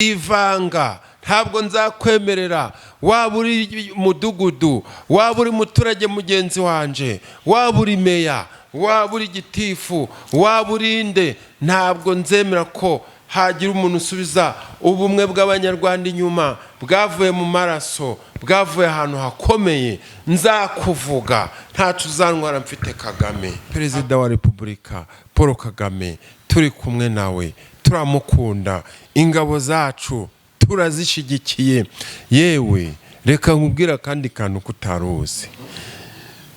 ivanga ntabwo nzakwemerera waba uri mudugudu waba uri muturage mugenzi wanje waba uri meya waba uri gitifu waba uri inde ntabwo nzemera ko hagira umuntu usubiza ubumwe bw'abanyarwanda inyuma bwavuye mu maraso bwavuye ahantu hakomeye nzakuvuga ntacu uzantwara mfite Kagame perezida wa repubulika Paul Kagame turi kumwe nawe turamukunda ingabo zacu turazishigikiye yewe reka nkubwira kandi kantu kutaruzi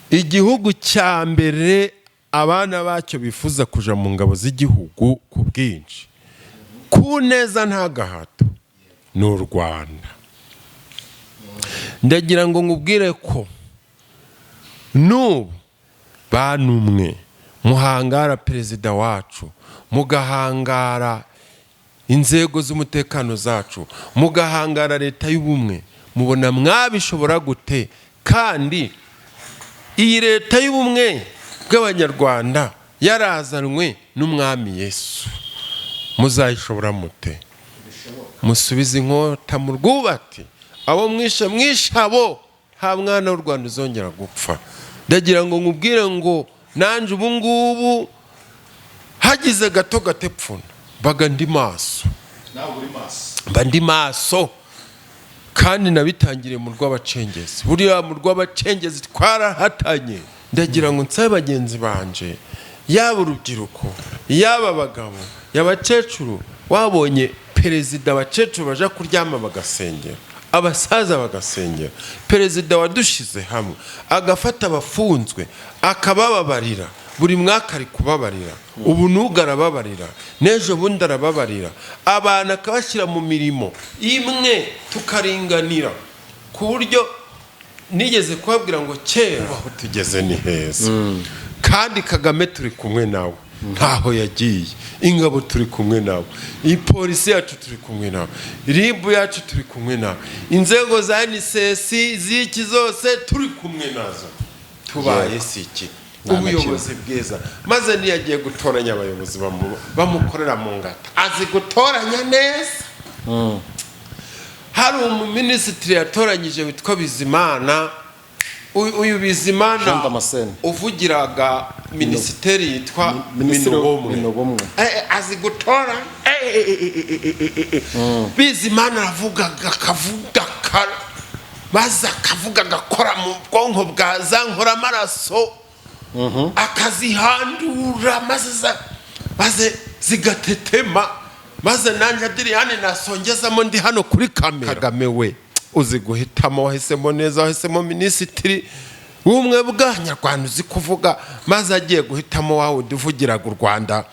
igihugu cya mbere abana bacyo bifuza kuja mu ngabo z'igihugu ku bwinshi ku neza nta gahato ni u Rwanda ndagira ngo nkubwire ko n'ubu banumwe muhangara perezida wacu mugahangara inzego z'umutekano zacu mugahangara leta y'ubumwe mubona mwabishobora gute kandi iyi leta y'ubumwe bw'abanyarwanda yarazanwe n'umwami Yesu muzayishobora mute musubize inkota mu rwubati abo mwishe abo nta mwana w'u Rwanda uzongera gupfa ndagira ngo nkubwire ngo nanje ubu ngubu hagize gato gatepfuna baga ndi maso mba ndi maso kandi nabitangiriye mu rw'abacengezi buriya mu rw'abacengezi twarahatanye ndagira ngo nsabe bagenzi banje yaba urubyiruko yaba abagabo y'abacecuru wabonye perezida abacecuru baje kuryama bagasengera abasaza bagasengera perezida wadushize hamwe agafata abafunzwe akabababarira buri mwaka ari kubabarira ubu nugarababarira nejo bundi arababarira abana akabashyira mu mirimo imwe tukaringanira ku buryo nigeze kubabwira ngo kera aho tugeze ni heza kandi Kagame turi kumwe nawe ntaho yagiye ingabo turi kumwe nawe ipolisi yacu turi kumwe nawe ribu yacu turi kumwe nawe inzego za NSS ziki zose turi kumwe nazo tubaye siki ubuyobozi bwiza maze niyagiye gutoranya abayobozi bamukorera mu ngata azi gutoranya neza hari umuminisitiri yatoranyije witwa Bizimana uyu Bizimana uvugiraga minisiteri yitwa Minobomwe azi gutora Bizimana aravugaga akavuga maze akavuga agakora mu bwonko bwa za nkora amaraso akazihandura maze zigatetema maze nanjye Adrien nasongezamo ndi hano kuri kamera Kagame we uzi guhitamo wahisemo neza wahisemo minisitiri w'ubumwe bw'abanyarwanda uzi kuvuga maze agiye guhitamo wawe uduvugiraga u Rwanda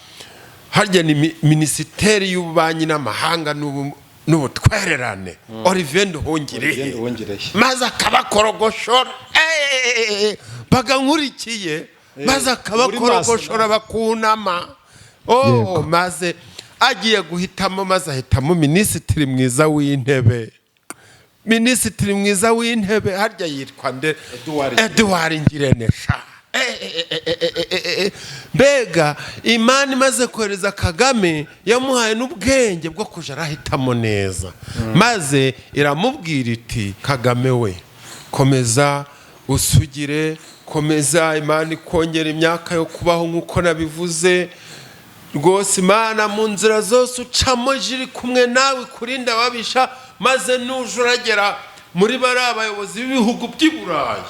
harya ni minisiteri y'ububanyi n'amahanga n'ubutwererane Olivier Nduhungirehe maze akabakorogoshora bagankurikiye maze akabakorogoshora bakunama maze agiye guhitamo maze ahitamo minisitiri mwiza w'intebe minisitiri mwiza w'intebe harya yitwa nde Edouard Ngirenesha mbega Imana imaze kohereza Kagame yamuhaye n'ubwenge bwo kuja arahitamo neza maze iramubwira iti Kagame we komeza usugire komeza Imana ikongera imyaka yo kubaho nk'uko nabivuze rwose Imana mu nzira zose ucamo jiri kumwe nawe kurinda ababisha maze nuje uragera muri bari abayobozi b'ibihugu by'i Burayi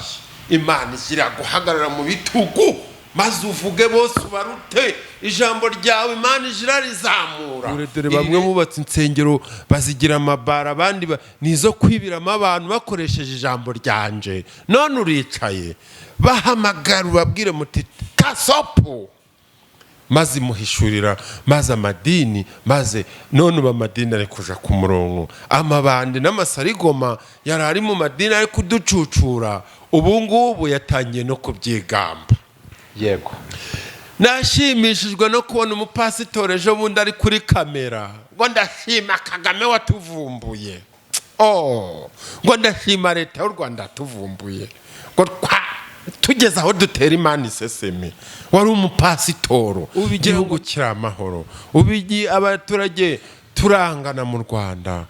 Imana igira guhagarara mu bitugu maze uvuge bose ubarute ijambo ryawe Imana igira rizamura dore bamwe bubatse insengero bazigira amabara abandi nizo kwibiramo abantu bakoresheje ijambo ryanje none uricaye bahamagara ubabwire muti gasapo maze muhishurira maze amadini maze none amadini ari kuja ku murongo amabandi n'amasarigoma yarari mu madini ari kuducucura ubu ngubu yatangiye no kubyigamba yego nashimishijwe no kubona umupasitore ejo bundi ari kuri kamera ngo ndashima Kagame watuvumbuye ngo ndashima leta y'u Rwanda tuvumbuye ngo tugeze aho dutera Imana iseseme wari umupasitoro igihugu kiri amahoro ubigi abaturage turangana mu Rwanda.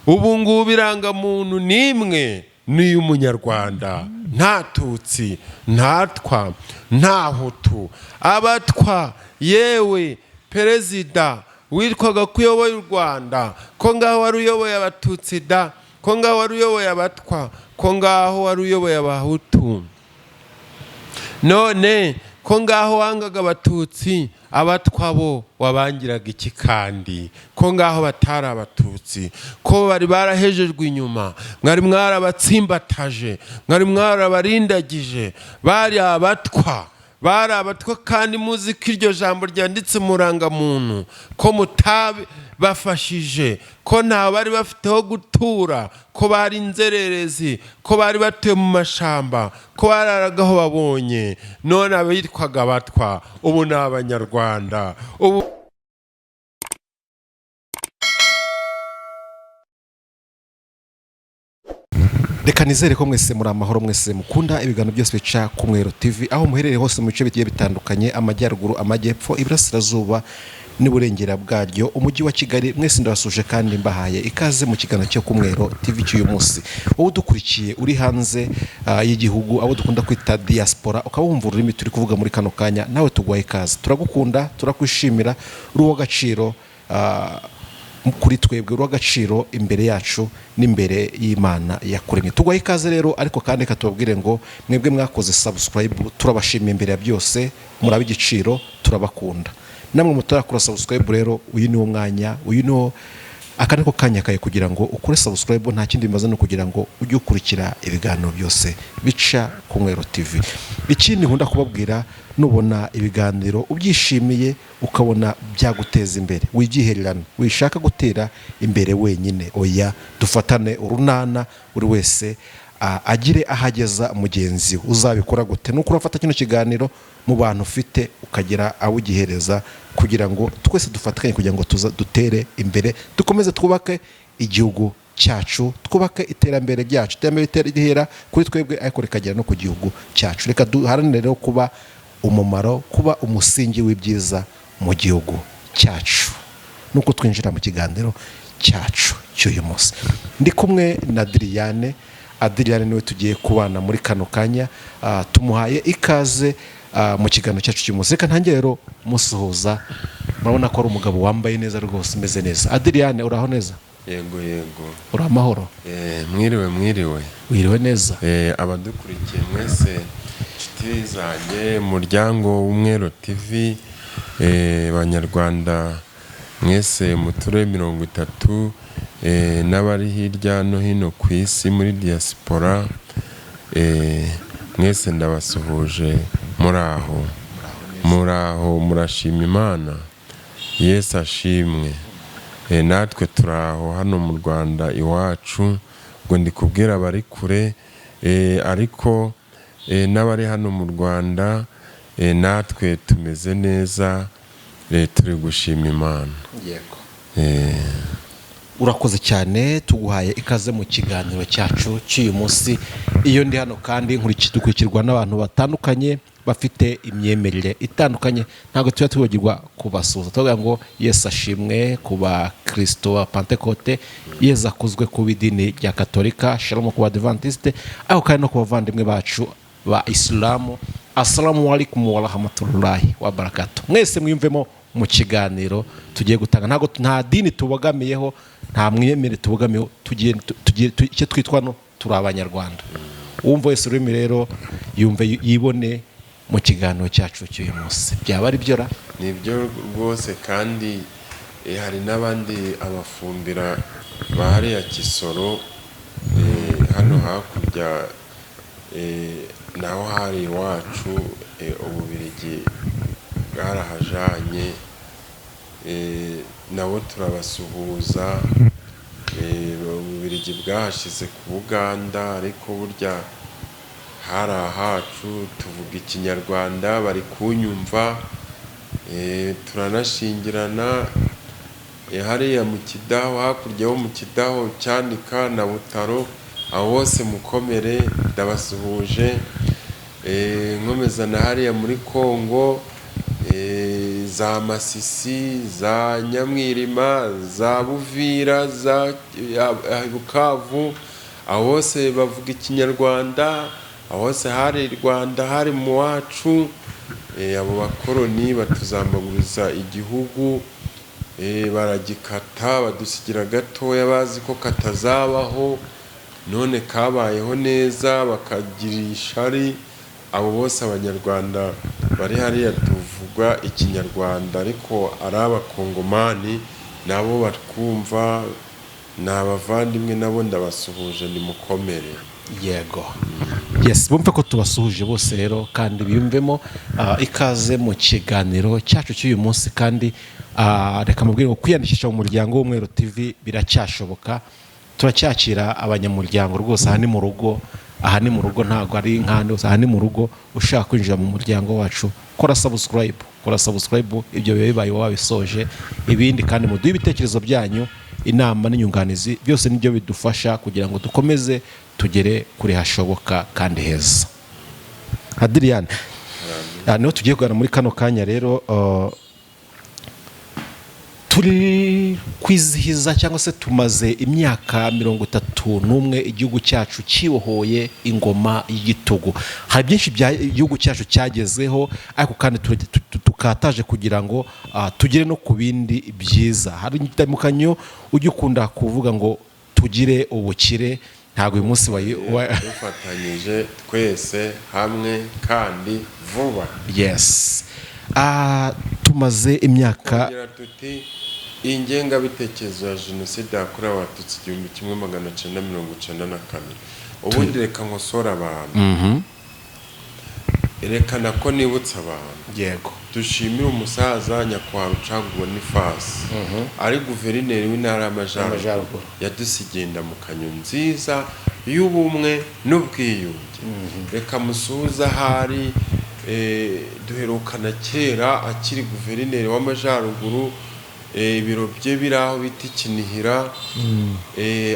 Ubu ngubu irangamuntu nimwe ni umunyarwanda, nta tutsi, nta twa, nta hutu. Abatwa yewe perezida witwaga kuyoboye u Rwanda, ko ngaho wari uyoboye abatutsi da, ko ngaho wari uyoboye abatwa, ko ngaho wari uyoboye abahutu. None ko ngaho wangaga abatutsi, abatwa bo wabangiraga iki kandi? Ko ngaho batari abatutsi, ko bari barahejejwe inyuma, mwari mwarabatsimbataje, mwari mwarabarindagije, bari abatwa kandi muzi ko iryo jambo ryanditse mu rangamuntu, ko mutabafashije, ko nta bari bafiteho gutura, ko bari inzererezi, ko bari batuye mu mashamba, ko bararagaho babonye. None abitwaga abatwa ubu ni abanyarwanda. Ubu reka nizere ko mwese muri amahoro, mwese mukunda ibiganiro byose bica ku Mwero TV, aho muherereye hose mu bice bigiye bitandukanye, amajyaruguru, amajyepfo, iburasirazuba n'uburengera bwaryo, umujyi wa Kigali. Mwese ndabasuje kandi mbahaye ikaze mu kiganiro cyo ku Mwero TV cy'uyu munsi. Wowe dukurikiye uri hanze y'igihugu, abo dukunda kwita diaspora, ukaba wumva ururimi turi kuvuga muri kano kanya, nawe tugwaye ikaze. Turagukunda, turakwishimira, uri uw'agaciro kuri twebwe, uri uw'agaciro imbere yacu n'imbere y'Imana yakuremye. Tugwaye ikaze rero, ariko kandi katubabwire ngo mwebwe mwakoze subscribe, turabashimiye imbere ya byose, muri ab'igiciro, turabakunda. Namwe mutarakora subscribe rero, uyu ni wo mwanya, uyu ni aka niko kanya kaye kugira ngo ukore subscribe. Nta kindi bimaze no kugira ngo ujye ukurikira ibiganiro byose bica ku Mwero TV. Ikindi nkunda kubabwira, nubona ibiganiro ubyishimiye, ukabona byaguteza imbere, wigihererana, wishaka gutera imbere wenyine, oya, dufatane urunana, buri wese agire ahageza mugenzi we. Uzabikora gute? Nuko urafata kino kiganiro mu bantu ufite, ukagira awugihereza, kugira ngo twese dufatanye, kugira ngo dutere imbere, dukomeze twubake igihugu cyacu, twubake iterambere ryacu. Iterambere rihera kuri twebwe, ariko rikagera no ku gihugu cyacu. Reka duharanire rero kuba umumaro, kuba umusingi w'ibyiza mu gihugu cyacu. Nuko twinjira mu kiganiro cyacu cy'uyu munsi, ndi kumwe na Adrien niwe tugiye kubana muri kano kanya. Tumuhaye ikaze mu kiganiro cyacu cy'uyu munsi. Reka ntangire rero musuhuza, murabona ko ari umugabo wambaye neza rwose, umeze neza. Adrien, uraho neza? Yego yego. Uri amahoro? Mwiriwe. Wiriwe neza? Abadukurikiye mwese, inshuti zanjye, umuryango w'Umwero TV, Banyarwanda mwese mu turere 30, n'abari hirya no hino ku isi muri diaspora, mwese ndabasuhuje. Muraho, murashima Imana, Yesu ashimwe. Natwe turaho hano mu Rwanda iwacu, ngo ndi kubwira abari kure, ariko n'abari hano mu Rwanda, natwe tumeze neza, turi gushima Imana. Yego. Urakoze cyane, tuguhaye ikaze mu kiganiro cyacu cy'uyu munsi. Iyo ndi hano kandi dukurikirwa n'abantu batandukanye, bafite imyemerere itandukanye. Ntabwo tuba tubagirwa kubasuhuza, tuvuga ngo Yesu ashimwe ku bakristo ba Pentecote, Yesu akuzwe ku b'idini rya Katolika, Shalom ku Badventiste, aho kandi no ku bavandimwe bacu ba Islamu. Assalamu alaikum wa rahmatullahi wa barakatuh. Mwese mwiyumvemo mu kiganiro tugiye gutanga. Nta dini tubogamiyeho, nta mwemere tubogamiyeho, icyo twitwa no turi abanyarwanda. Uwumva wese ururimi rero yumve yibone mu kiganiro cyacu cy'uyu munsi. Byaba ari byo ra? Nibyo rwose, kandi hari n'abandi abafumbira bahari ya Kisoro, hano hakurya, naho hari iwacu, Ububirigi bwarahajanye, nabo turabasuhuza. Ububirigi bwahashize ku Buganda, ariko burya hari ahacu, tuvuga Ikinyarwanda, bari kunyumva. Turanashingirana hariya mu Kidaho, hakurya ho mu Kidaho, Cyanika na Butaro, aho hose mukomere, ndabasuhuje. Nkomeza na hariya muri Kongo, za Masisi, za Nyamwirima, za Buvira, za Bukavu, aho hose bavuga ikinyarwanda, aho hose hari Rwanda hari mu wacu. Abo bakoroni batuzambaguriza igihugu, baragikata badusigira gatoya bazi ko katazabaho, none kabayeho neza bakagira ishari. Abo bose abanyarwanda bari hariya tuvuga ikinyarwanda ariko ari abakongomani nabo batwumva, n'abavandimwe nabo ndabasuhuje ni mukomere. Yego. Yes, bumve ko tubasuhuje bose rero kandi biyumvemo ikaze mu kiganiro cyacu cy'uyu munsi. kandi reka mubwire ngo kwiyandikisha mu muryango w'Umwero TV biracyashoboka. Turacyakira abanyamuryango rwose. Aha ni mu rugo, aha ni mu rugo, ntabwo ari nk'ahandi hose. Aha ni mu rugo. Ushaka kwinjira mu muryango wacu, kora subscribe, ibyo biba bibaye wabisoje. Ibindi kandi muduhe ibitekerezo byanyu, inama n'inyunganizi, byose nibyo bidufasha kugira ngo dukomeze tugere kuri hashoboka kandi heza. Adrien, niho tugiye kugana muri kano kanya rero. Turi kwizihiza cyangwa se tumaze imyaka 31 igihugu cyacu kibohoye ingoma y'igitugu. Hari byinshi igihugu cyacu cyagezeho, ariko kandi tukataje kugira ngo tugire no ku bindi byiza. Hari indamukanyo ujye ukunda kuvuga ngo tugire ubukire, ntabwo uyu munsi dufatanyije twese hamwe kandi vuba. Yes. Tumaze imyaka ingengabitekerezo ya jenoside yakorewe abatutsi 1994. Ubundi reka nkosora abantu, erekana ko nibutsa abantu. Yego. Dushimire umusaza nyakubahwa Rucagu Boniface, ari guverineri w'intara y'Amajyaruguru, yadusigiye indamukanyo nziza y'ubumwe n'ubwiyunge. Reka musuhuza hari duherukana kera akiri guverineri w'Amajyaruguru, ibiro bye biraho biti Kinihira,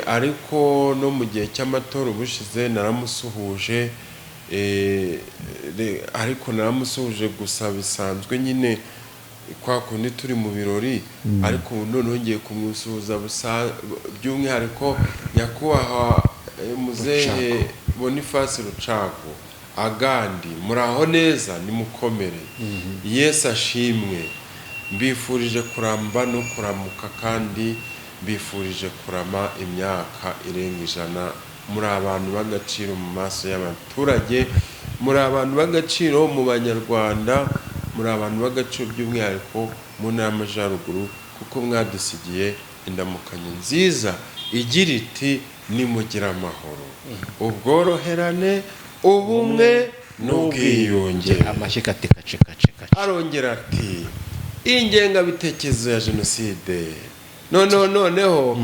ariko no mu gihe cy'amatora ubushize naramusuhuje, ariko naramusuhuje gusa bisanzwe nyine kwa kundi turi mu birori. Ariko none ngiye kumusuhuza by'umwihariko nyakubahwa muzehe Boniface Rucagu. Agandi muraho neza, nimukomere. Yesu ashimwe. Mbifurije kuramba no kuramuka, kandi mbifurije kurama imyaka irenga 100. Muri abantu b'agaciro mu maso y'abaturage, muri abantu b'agaciro mu banyarwanda, muri abantu b'agaciro by'umwihariko mu ntara y'Amajyaruguru, kuko mwadusigiye indamukanyo nziza igira iti nimugira amahoro, ubworoherane, ubumwe n'ubwiyunge. Amashyika tekaceka. Arongera ati ingengabitekerezo ya jenoside noneho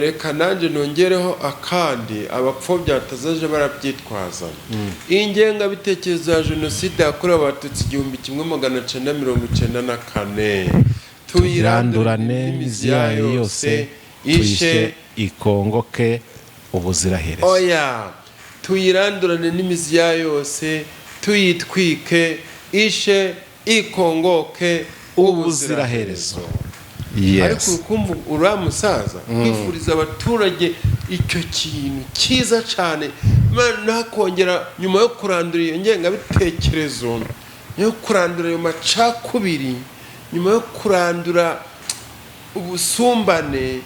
reka nanjye nongereho akandi abapfobya batazaje barabyitwaza. Ingengabitekerezo ya jenoside yakorewe abatutsi 1994 tuyirandurane n'imizi yayo yose, ishe ikongoke ubuziraherezo. Oya, tuyirandurane n'imizi yayo yose, tuyitwike, ishe ikongoke ubuziraherezo. Ariko ukumva uramusaza kwifuriza abaturage icyo kintu cyiza cyane, nakongera nyuma yo kurandura iyo ngengabitekerezo, yo kurandura ayo macakubiri, nyuma yo kurandura ubusumbane,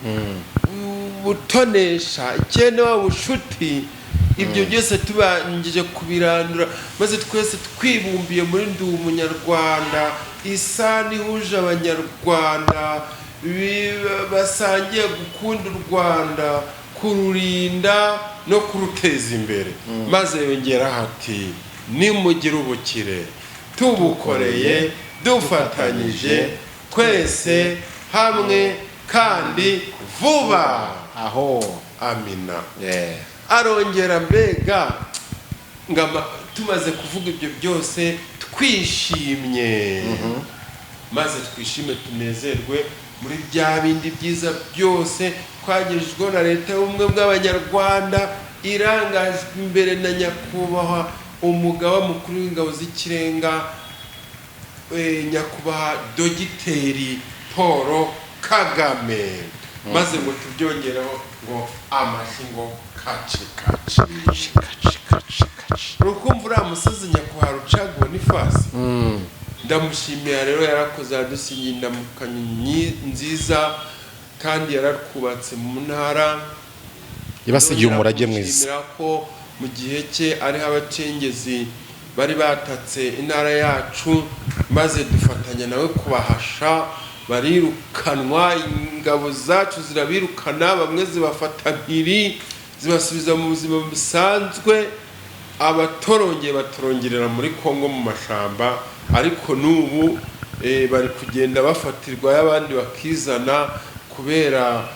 butonesha ikene w'ubushuti, ibyo byose tubangije kubirandura, maze twese twibumbiye muri ndi umunyarwanda, isa nihuje abanyarwanda basangiye gukunda u Rwanda, kururinda no kuruteza imbere. Maze yongera hati nimugira ubukire tubukoreye dufatanyije twese hamwe kandi vuba. Aho. Amina. Arongera mbega ngamba tumaze kuvuga ibyo byose twishimye, maze twishime tunezerwe muri bya bindi byiza byose twagejejweho na leta y'ubumwe bw'abanyarwanda, irangajwe imbere na nyakubahwa umugaba mukuru w'ingabo z'ikirenga nyakubahwa dogiteri Paul Kagame maze ngo tubyongereho ngo amashyi ngo kaci urukumva uriya musozi nyakubahwa Rucagu n'ifasi ndamushimira rero yarakoze adusinyiye indamukanyo nziza kandi yaratwubatse mu ntara ibasigiye umurage mwiza ko mu gihe cye ariho abacengezi bari batatse intara yacu maze dufatanya nawe kubahasha barirukanwa ingabo zacu zirabirukana bamwe zibafata mpiri zibasubiza mu buzima busanzwe abatorongeye batorongerera muri Kongo mu mashamba ariko n'ubu bari kugenda bafatirwa y'abandi bakizana kubera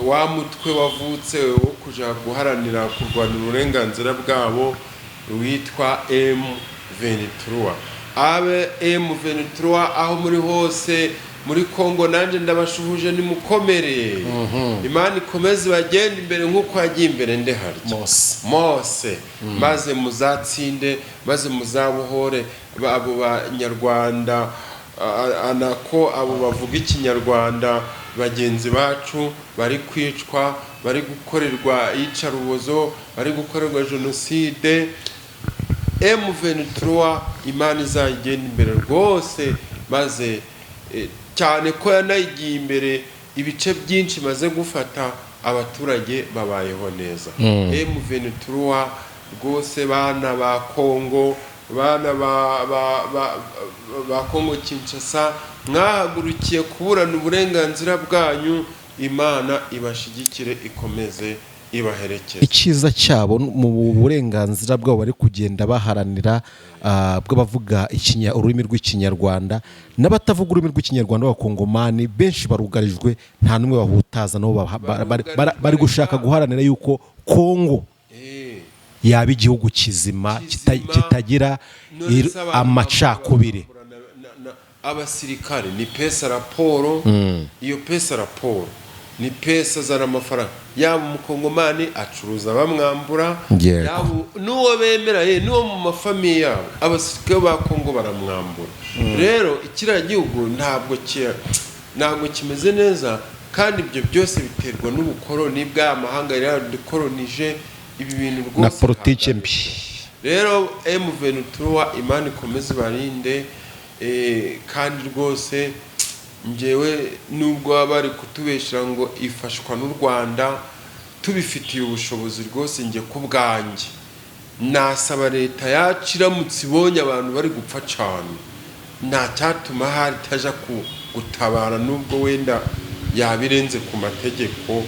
wa mutwe wavutse wo kuja guharanira kurwanira uburenganzira bwabo witwa M23 abe M23 aho muri hose muri Kongo nanje ndabashuhuje ni mukomere Imana ikomeze bagenda imbere nkuko yagiye imbere ndehari Mose maze muzatsinde maze muzabuhore abo banyarwanda anako abo bavuga ikinyarwanda bagenzi bacu bari kwicwa bari gukorerwa iyicarubozo bari gukorerwa jenoside M23 Imana izagenda imbere rwose maze cyane ko yanayigiye imbere ibice byinshi maze gufata abaturage babayeho neza M23 rwose bana ba Kongo bana ba Kongo Kinshasa mwahagurukiye kuburana uburenganzira bwanyu Imana ibashigikire ikomeze ibaherekeze ikiza cyabo mu burenganzira bwabo bari kugenda baharanira bw'abavuga ururimi rw'ikinyarwanda n'abatavuga ururimi rw'ikinyarwanda b'abakongomani benshi barugarijwe nta numwe bahutaza nabo bari gushaka guharanira yuko Kongo yaba igihugu kizima kitagira amacakubiri abasirikare ni pesa raporo iyo pesa raporo ni pesa zana amafaranga yaba umukongomani acuruza bamwambura yaba nuwo bemera nuwo mu mafamiye yabo abasirikare ba Kongo baramwambura rero ikiriya gihugu ntabwo kimeze neza kandi ibyo byose biterwa n'ubukoroni bw'amahanga yaradukolonije ibi bintu rwose na politike mbi rero M23 Imana ikomeze barinde kandi rwose njyewe nubwo bari kutubeshira ngo ifashwa n'u Rwanda tubifitiye ubushobozi rwose njye ku bwanjye nasaba leta yacu iramutse ibonye abantu bari gupfa cyane nta cyatuma hari taja gutabara nubwo wenda yabirenze ku mategeko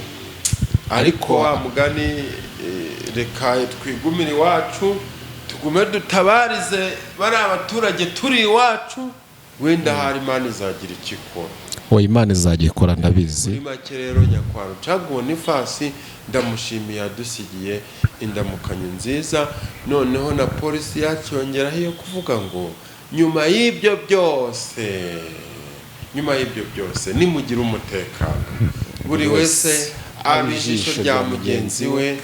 ariko wa mugani reka twigumire iwacu tugume dutabarize bari abaturage turi iwacu wenda hari Imana izagira ikikora Imana izagikora ndabizi muri make rero nyakwaro Rucagu n'ifasi ndamushimiye yadusigiye indamukanyo nziza noneho na polisi yacu yongeraho iyo kuvuga ngo nyuma y'ibyo byose nimugira umutekano buri wese abijisho rya mugenzi we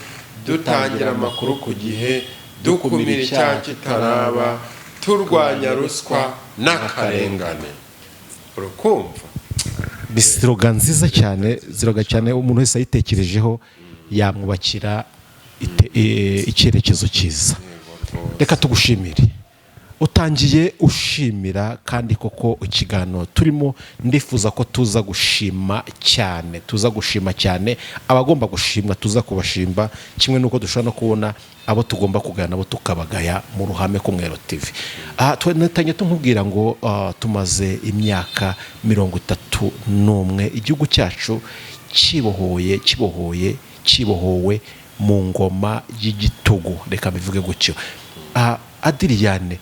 dutangira amakuru ku gihe dukumira icyaha kitaraba turwanya ruswa n'akarengane urukumva bisiroga nziza cyane cyane umuntu wese ayitekerejeho yamwubakira icyerekezo cyiza reka tugushimire utangiye ushimira kandi koko ikiganiro turimo ndifuza ko tuza gushima cyane abagomba gushimwa tuza kubashimba kimwe nuko dushobora no kubona abo tugomba kugana nabo tukabagaya mu ruhame ku Mwero TV twanatanye tumubwira ngo tumaze imyaka 31 igihugu cyacu kibohowe mu ngoma y'igitugu reka bivuge gutyo Adrien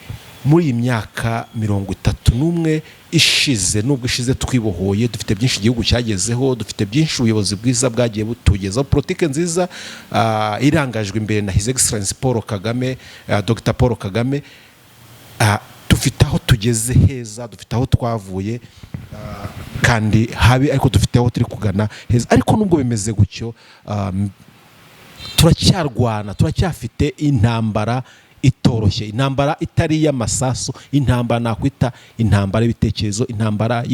muri iyi myaka 31 ishize nubwo ishize twibohoye dufite byinshi igihugu cyagezeho dufite byinshi ubuyobozi bwiza bwagiye butugezaho politike nziza irangajwe imbere na His Excellency Paul Kagame Dr Paul Kagame dufite aho tugeze heza dufite aho twavuye kandi habi ariko dufite aho turi kugana heza ariko nubwo bimeze gutyo turacyafite intambara itoroshye, intambara itari y'amasasu, intambara nakwita intambara y'ibitekerezo, intambara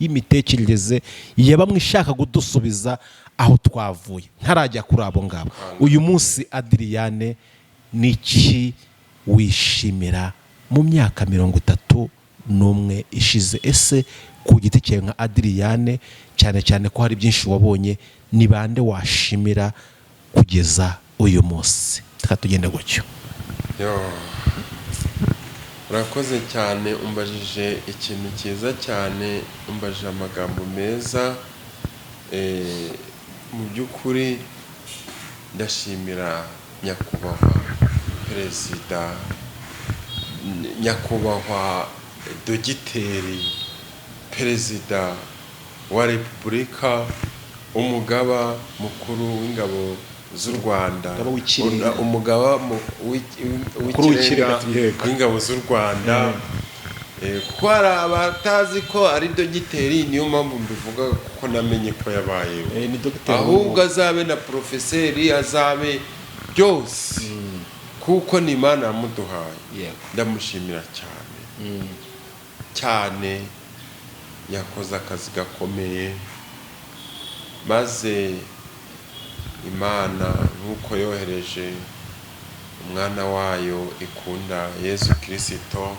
y'imitekerereze ya bamwe ishaka kudusubiza aho twavuye. Ntarajya kuri abo ngabo, uyu munsi Adrien, niki wishimira mu myaka 31 ishize? Ese ku giti cyawe nka Adrien, cyane cyane ko hari byinshi wabonye, ni bande washimira kugeza uyu munsi? Tugende gutyo. Urakoze cyane, umbajije ikintu cyiza cyane, umbajije amagambo meza. Mu by'ukuri ndashimira nyakubahwa perezida, nyakubahwa dogiteri, perezida wa repubulika, umugaba mukuru w'ingabo z'u Rwanda, umugaba w'ikirenga w'ingabo z'u Rwanda. Kuko hari abatazi ko ari dogiteri, niyo mpamvu mbivuga, kuko namenye ko yabaye, ahubwo azabe na profeseri, azabe byose, kuko ni Imana yamuduhaye. Ndamushimira cyane cyane, yakoze akazi gakomeye, maze Imana nk'uko yohereje umwana wayo ikunda Yesu Kristo,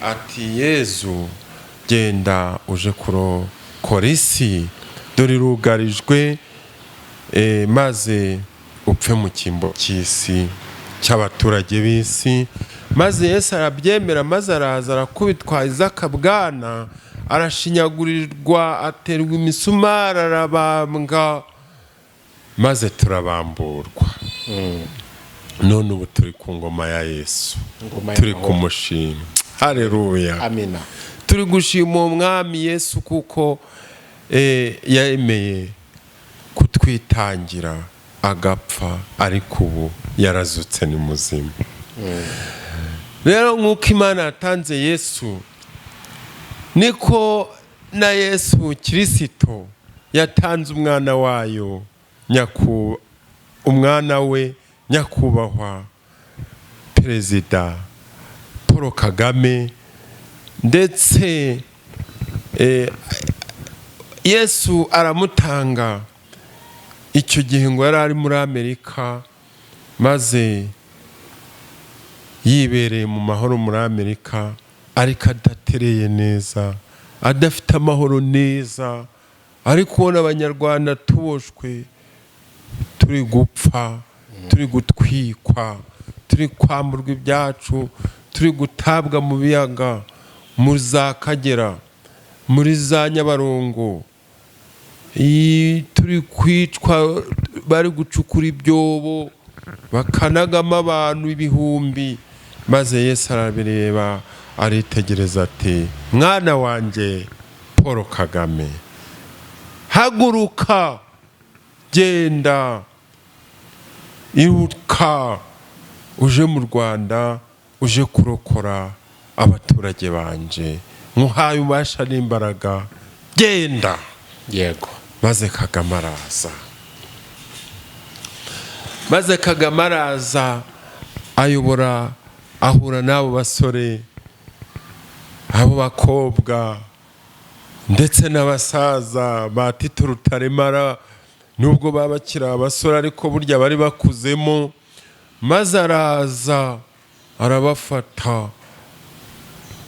ati Yezu genda uje kurokora isi, dore irugarijwe, maze upfe mu cyimbo cy'isi cy'abaturage b'isi. Maze Yesu arabyemera, maze araza arakubitwa izakabwana, arashinyagurirwa, aterwa imisumari, arabambwa, maze turabamburwa. None ubu turi ku ngoma ya Yesu, turi kumushima. Haleluya, amina. Turi gushima umwami Yesu kuko yemeye kutwitangira agapfa, ariko ubu yarazutse, ni muzima. Rero nk'uko Imana yatanze Yesu, niko na Yesu Kristo yatanze umwana wayo, umwana we nyakubahwa perezida Paul Kagame. Ndetse Yesu aramutanga icyo gihe ngo yari ari muri Amerika, maze yibereye mu mahoro muri Amerika, ariko adatereye neza, adafite amahoro neza, ari kubona abanyarwanda tuboshwe, turi gupfa, turi gutwikwa, turi kwamburwa ibyacu, turi gutabwa mu biyaga, muri za Kagera, muri za Nyabarongo, turi kwicwa, bari gucukura ibyobo bakanagamo abantu ibihumbi. Maze Yesu arabireba, aritegereza, ati mwana wanjye Paul Kagame, haguruka, genda, iruka, uje mu Rwanda, uje kurokora abaturage banje, nkuhaye ubasha n'imbaraga, genda. Yego. Maze Kagame araza, maze Kagame araza, ayobora, ahura n'abo basore, abo bakobwa, ndetse n'abasaza ba Tito Rutaremara, nubwo babakira abasore ariko burya bari bakuzemo. Maze araza arabafata,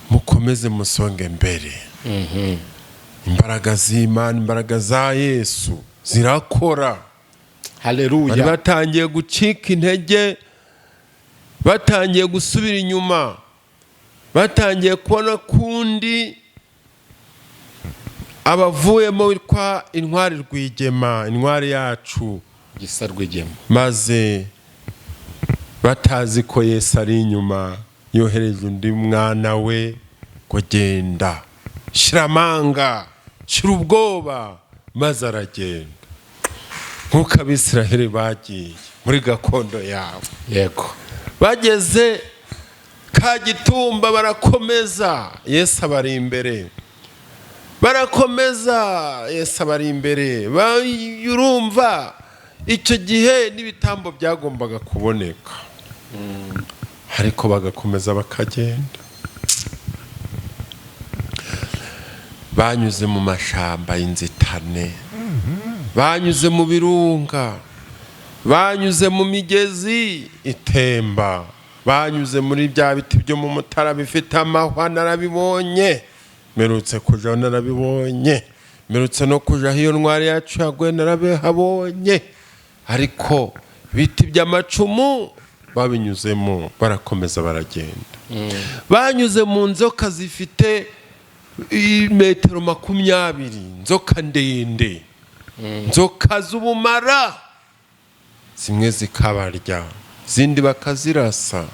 mukomeze musonge mbere. Imbaraga z'Imana, imbaraga za Yesu zirakora. Haleluya. Bari batangiye gucika intege, batangiye gusubira inyuma, batangiye kubona kundi abavuyemo witwa intwari Rwigema, intwari yacu Gisa Rwigema. Maze batazi ko Yesu ari inyuma, yohereje undi mwana we ngo genda, shiramanga, shira ubwoba. Maze aragenda nk'uko Abisiraheli bagiye muri gakondo yabo. Yego. Bageze Kagitumba barakomeza, Yesu abari imbere, barakomeza, Yesu abari imbere. Urumva icyo gihe n'ibitambo byagombaga kuboneka, ariko bagakomeza bakagenda. Banyuze mu mashamba y'inzitane, banyuze mu birunga, banyuze mu migezi itemba, banyuze muri bya biti byo mu Mutara bifite amahwa, narabibonye. Merutse kuja narabibonye, merutse no kuja hiyo ntwari yacu yagwe narabihabonye. Ariko biti by'amacumu babinyuzemo barakomeza baragenda. Banyuze mu nzoka zifite metero 20, nzoka ndende, nzoka z'ubumara, zimwe zikabarya, zindi bakazirasa,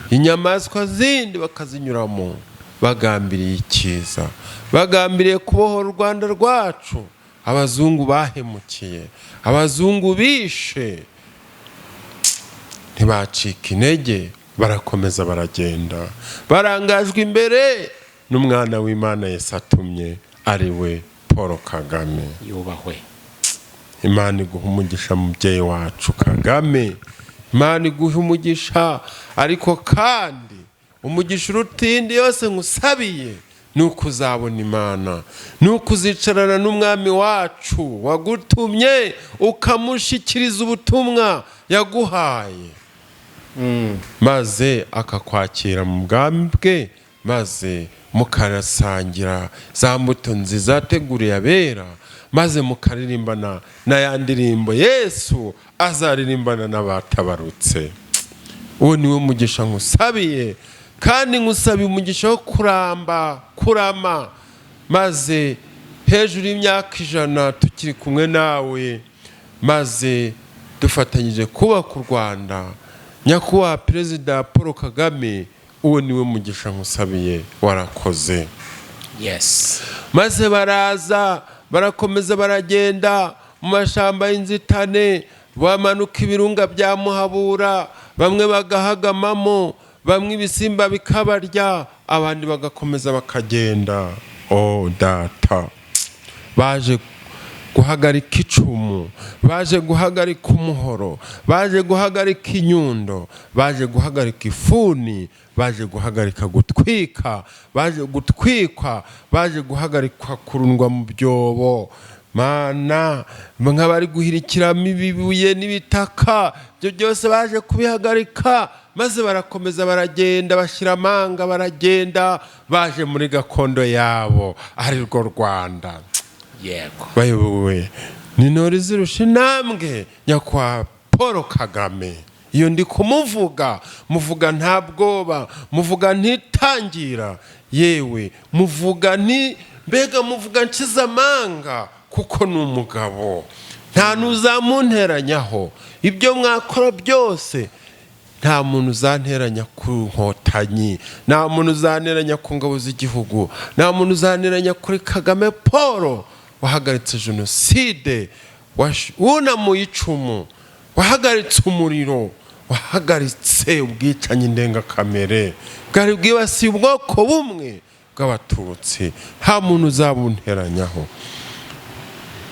inyamaswa zindi bakazinyuramo, bagambiriye icyiza, bagambiriye kubohora u Rwanda rwacu. Abazungu bahemukiye, abazungu bishe, ntibacika intege, barakomeza baragenda, barangajwe imbere n'umwana w'Imana Yesu atumye, ari we Paul Kagame. yubahwe. Imana iguha umugisha mubyeyi wacu Kagame, Imana iguha umugisha. Ariko kandi umugisha urutindi yose ngusabiye nuko uzabona Imana, nuko uzicarana n'umwami wacu wagutumye ukamushikiriza ubutumwa yaguhaye, maze akakwakira mu bwami bwe, maze mukarasangira za mbuto nziza yateguriye abera, maze mukaririmbana na ya ndirimbo Yesu azaririmbana n'abatabarutse. Uwo niwe mugisha ngusabiye, kandi ngusabiye umugisha wo kurama, maze hejuru y'imyaka 100 tukiri kumwe nawe, maze dufatanyije kubaka u Rwanda. Nyakubahwa Perezida Paul Kagame, uwo niwe mugisha ngusabiye, warakoze. Yes. Maze baraza barakomeza baragenda mu mashamba y'inzitane, bamanuka ibirunga bya Muhabura, bamwe bagahagamamo, bamwe ibisimba bikabarya, abandi bagakomeza bakagenda. Data, baje guhagarika icumu, baje guhagarika umuhoro, baje guhagarika inyundo, baje guhagarika ifuni, baje guhagarika gutwika, baje gutwikwa, baje guhagarika kurundwa mu byobo. Mana, nk'abari guhirikiramo ibibuye n'ibitaka, byo byose baje kubihagarika, maze barakomeza baragenda, bashira amanga baragenda, baje muri gakondo yabo, ari rwo Rwanda. Yego. Bayobowe n'intore zirusha intambwe nyakwa Paul Kagame. Iyo ndi kumuvuga, muvuga nta bwoba, muvuga ntitangira, yewe muvuga mbega muvuga nshize amanga, kuko ni umugabo, nta n'uzamunteranyaho. Ibyo mwakora byose nta muntu uzanteranya ku nkotanyi, nta muntu uzanteranya ku ngabo z'igihugu, nta muntu uzanteranya kuri Kagame Paul wahagaritse jenoside, wunamuye icumu, wahagaritse umuriro, wahagaritse ubwicanyi ndengakamere bwari bwibasiye ubwoko bumwe bw'abatutsi. Nta muntu uzabunteranyaho.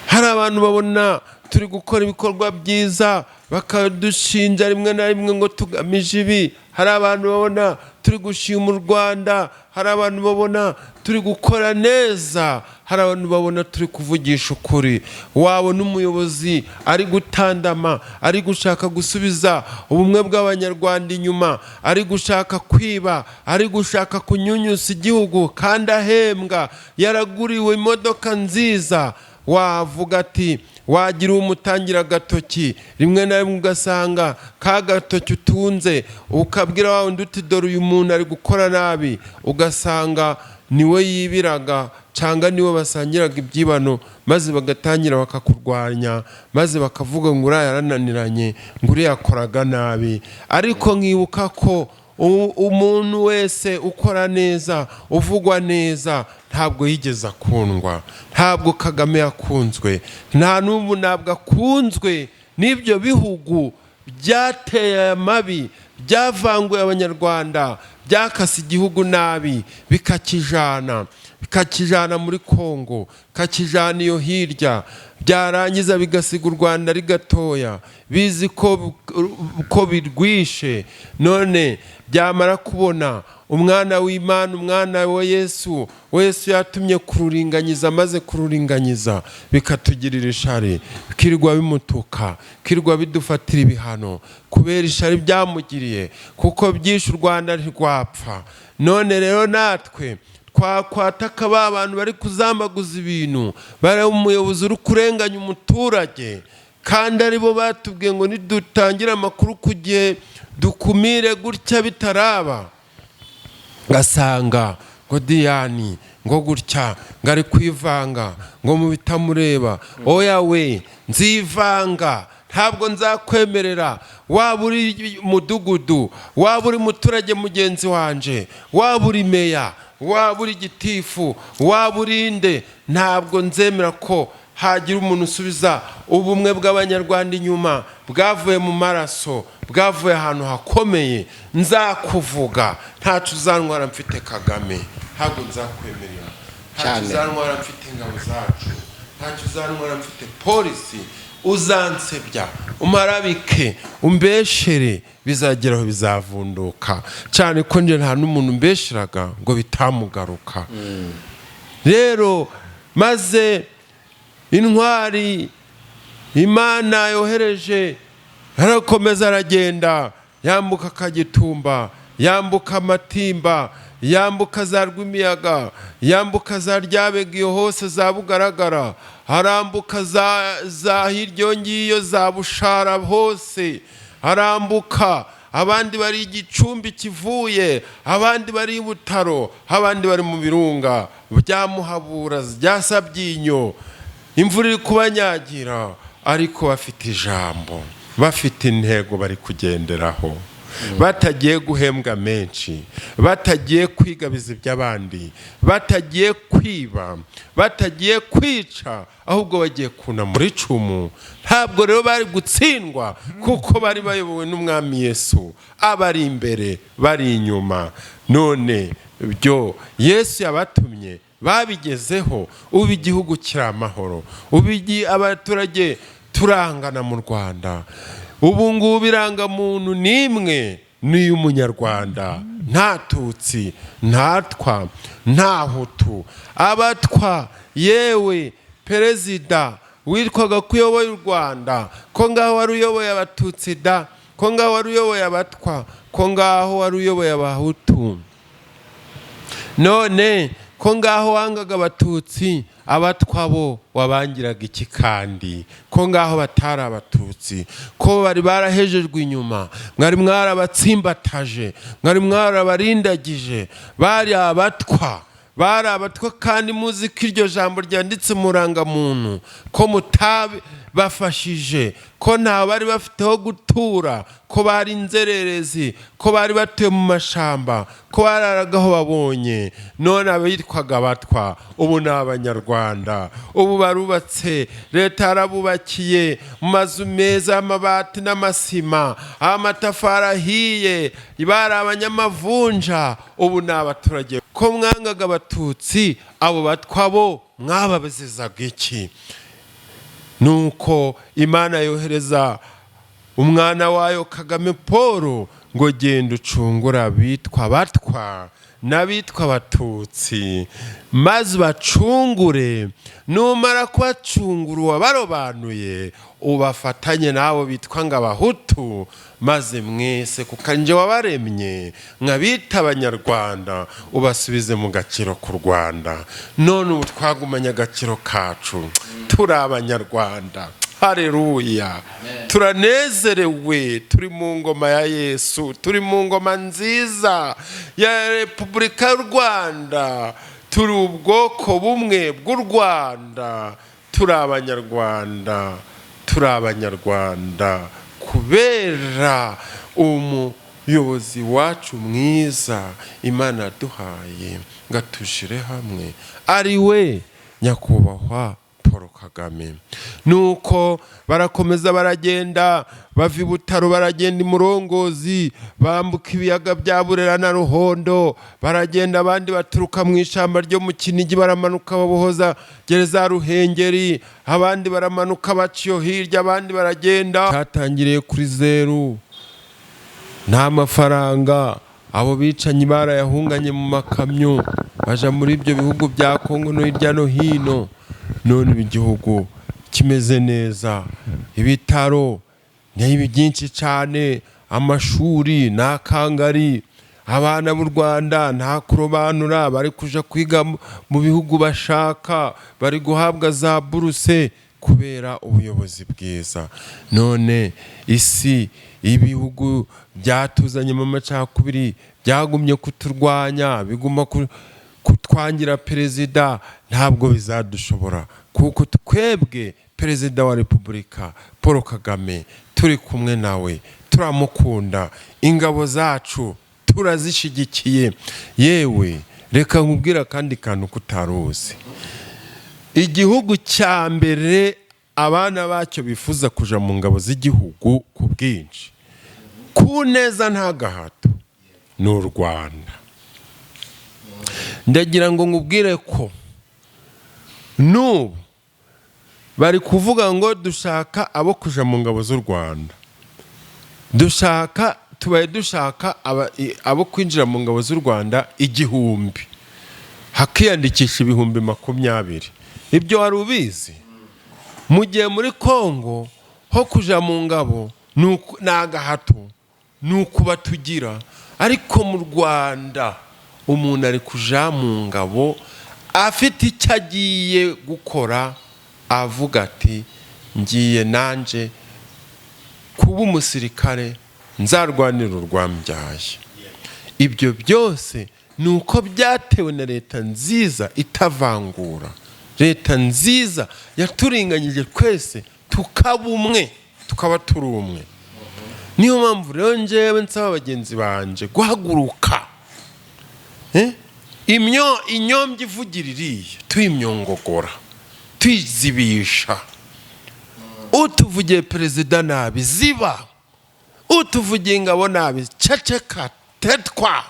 Hari abantu babona turi gukora ibikorwa byiza, bakadushinja rimwe na rimwe ngo tugamije ibi. Hari abantu babona turi gushima u Rwanda, hari abantu babona turi gukora neza, hari abantu babona turi kuvugisha ukuri. Wabona umuyobozi ari gutandama, ari gushaka gusubiza ubumwe bw'abanyarwanda inyuma, ari gushaka kwiba, ari gushaka kunyunyusa igihugu, kandi ahembwa, yaraguriwe imodoka nziza. Wavuga ati wagira umutangira agatoki, rimwe na rimwe ugasanga ka gatoki utunze, ukabwira wa wundi uti dore uyu muntu ari gukora nabi, ugasanga niwe yibiraga cyangwa niwe basangiraga ibyibano, maze bagatangira bakakurwanya, maze bakavuga ngo uriya yarananiranye, ngo uriya yakoraga nabi. Ariko nkibuka ko umuntu wese ukora neza, uvugwa neza, ntabwo yigeze akundwa. Ntabwo Kagame yakunzwe, nta n'ubu ntabwo akunzwe n'ibyo bihugu byateye amabi, byavanguye abanyarwanda, byakase igihugu nabi, bikakijana muri Kongo, kakijana iyo hirya, byarangiza bigasiga u Rwanda ari gatoya bizi ko birwishe. None byamara kubona umwana w'Imana, umwana wa Yesu yatumye kururinganyiza, maze kururinganyiza bikatugirira ishari, kirwa bimutuka, kirwa bidufatira ibihano kubera ishari byamugiriye, kuko byishe u Rwanda ntirwapfa. None rero natwe twakwataka ba bantu bari kuzambaguza ibintu, bari umuyobozi uri kurenganya umuturage, kandi aribo batubwiye ngo nidutangira amakuru ku gihe dukumire gutya bitaraba. Gasanga ngo Diane ngo gutya ngari kwivanga ngo mu bitamureba. Oya we, nzivanga, ntabwo nzakwemerera. Waba uri mudugudu, waba uri muturage mugenzi wanje, waba uri meya, waba uri gitifu, waba uri inde, ntabwo nzemera ko hagira umuntu usubiza ubumwe bw'Abanyarwanda inyuma, bwavuye mu maraso, bwavuye ahantu hakomeye. Nzakuvuga, ntacu uzantwara mfite Kagame, ntabwo nzakwemerera. Ntacu uzantwara mfite ingabo zacu, ntacu uzantwara mfite polisi. Uzansebya, umarabike, umbeshere, bizageraho bizavunduka. Cyane ko nje nta n'umuntu mbesheraga ngo bitamugaruka. Rero maze intwari Imana yohereje arakomeza aragenda, yambuka Kagitumba, yambuka Matimba, yambuka za Rwimiyaga, yambuka za Ryabega iyo hose za Bugaragara, harambuka za hiryo ngiyo za Bushara hose, harambuka abandi bari Igicumbi kivuye, abandi bari i Butaro, abandi bari mu birunga bya Muhabura bya Sabyinyo. Imvura iri kubanyagira, ariko bafite ijambo, bafite intego bari kugenderaho, batagiye guhembwa menshi, batagiye kwigabiza iby'abandi, batagiye kwiba, batagiye kwica, ahubwo bagiye kuna muri icumu. Ntabwo rero bari gutsindwa, kuko bari bayobowe n'Umwami Yesu, abari imbere bari inyuma. None byo Yesu yabatumye babigezeho, ubu igihugu kiri amahoro, ubu abaturage turangana mu Rwanda. Ubu ngubu irangamuntu n'imwe ni umunyarwanda, nta Tutsi, nta Twa, nta Hutu. Abatwa, yewe perezida witwaga ko uyoboye u Rwanda, ko ngaho wari uyoboye Abatutsi da, ko ngaho wari uyoboye Abatwa, ko ngaho wari uyoboye Abahutu. None ko ngaho wangaga Abatutsi, Abatwa bo wabangiraga iki kandi? Ko ngaho batari Abatutsi, ko bari barahejejwe inyuma, mwari mwarabatsimbataje, mwari mwarabarindagije, bari Abatwa, bari Abatwa. Kandi muzi ko iryo jambo ryanditse mu rangamuntu, ko mutabafashije, ko nta bari bafiteho gutura, ko bari inzererezi, ko bari batuye mu mashamba, ko bararagaho babonye. None abitwaga Abatwa ubu ni Abanyarwanda, ubu barubatse, leta yarabubakiye mu mazu meza y'amabati n'amasima, amatafari ahiye, bari abanyamavunja, ubu ni abaturage. Ko mwangaga Abatutsi, abo Batwa bo mwababezezaga iki? Nuko Imana yohereza umwana wayo Kagame Paul ngo genda ucungura abitwa Abatwa n'abitwa Abatutsi, maze bacungure. Numara kubacungura uwabarobanuye, ubafatanye nabo bitwa ngo Abahutu, maze mwese kuko nje wabaremye nkabita Abanyarwanda, ubasubize mu gaciro ku Rwanda. None ubu twagumanye agaciro kacu, turi Abanyarwanda. Haleluya, turanezerewe, turi mu ngoma ya Yesu, turi mu ngoma nziza ya Repubulika y'u Rwanda, turi ubwoko bumwe bw'u Rwanda, turi Abanyarwanda, turi Abanyarwanda kubera umuyobozi wacu mwiza Imana yaduhaye ngo atushire hamwe, ari we nyakubahwa Paul Paul Kagame. Nuko barakomeza baragenda bava i Butaro baragenda imurongozi bambuka ibiyaga bya Burera na Ruhondo baragenda abandi baturuka mu ishamba ryo mu Kinigi baramanuka babohoza gereza Ruhengeri abandi baramanuka baciyo hirya abandi baragenda cyatangiriye kuri 0 nta mafaranga abo bicanyi barayahunganye mu makamyo baja muri ibyo bihugu bya Kongo no hirya no hino none igihugu kimeze neza ibitaro n'ibi byinshi cyane amashuri nakangari abana b'u Rwanda nta kurobanura bari kuja kwiga mu bihugu bashaka bari guhabwa za buruse kubera ubuyobozi bwiza none isi ibihugu byatuzanye mu macakubiri byagumye kuturwanya biguma kutwangira perezida ntabwo bizadushobora kuko twebwe perezida wa Repubulika Paul Kagame turi kumwe nawe turamukunda ingabo zacu turazishigikiye yewe reka nkubwira kandi kantu kutaruzi igihugu cya mbere abana bacyo bifuza kuja mu ngabo z'igihugu ku bwinshi ku neza nta gahato ni u Rwanda ndagira ngo nkubwire ko n'ubu bari kuvuga ngo dushaka abo kuja mu ngabo z'u Rwanda tubaye dushaka abo kwinjira mu ngabo z'u Rwanda 1000 hakiyandikisha 20,000 ibyo wari ubizi mu gihe muri Kongo ho kuja mu ngabo n'agahato nuko tugira ariko mu Rwanda umuntu ari kuja mu ngabo afite icyo agiye gukora avuga ati ngiye nanje kuba umusirikare nzarwanira urwambyaye ibyo byose nuko byatewe na leta nziza itavangura leta nziza yaturinganyije twese tukaba umwe tukaba turi umwe niyo mpamvu rero njyewe nsaba abagenzi banje guhaguruka inyombye ivugira iriya tuyimyongogora tuyizibisha utuvugiye perezida nabi ziba utuvugiye ingabo nabi ceceka tetwa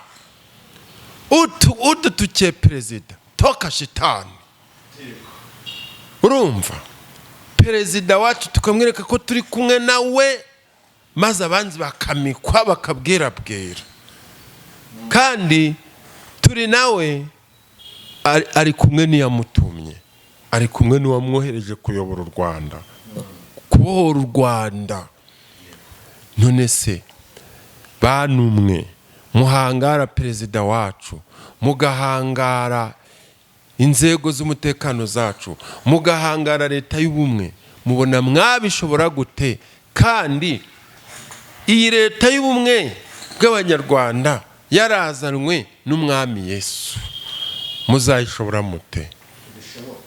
udutukiye perezida toka shitani urumva perezida wacu tukamwereka ko turi kumwe nawe maze abanzi bakamikwa bakabwirabwira kandi turi nawe ari kumwe n'iyamutumye ari kumwe n'uwamwohereje kuyobora u Rwanda kubohora u Rwanda none se banumwe muhangara perezida wacu mugahangara inzego z'umutekano zacu mugahangara leta y'ubumwe mubona mwabishobora gute kandi iyi leta y'ubumwe bw'abanyarwanda yarazanwe n'umwami Yesu muzayishobora mute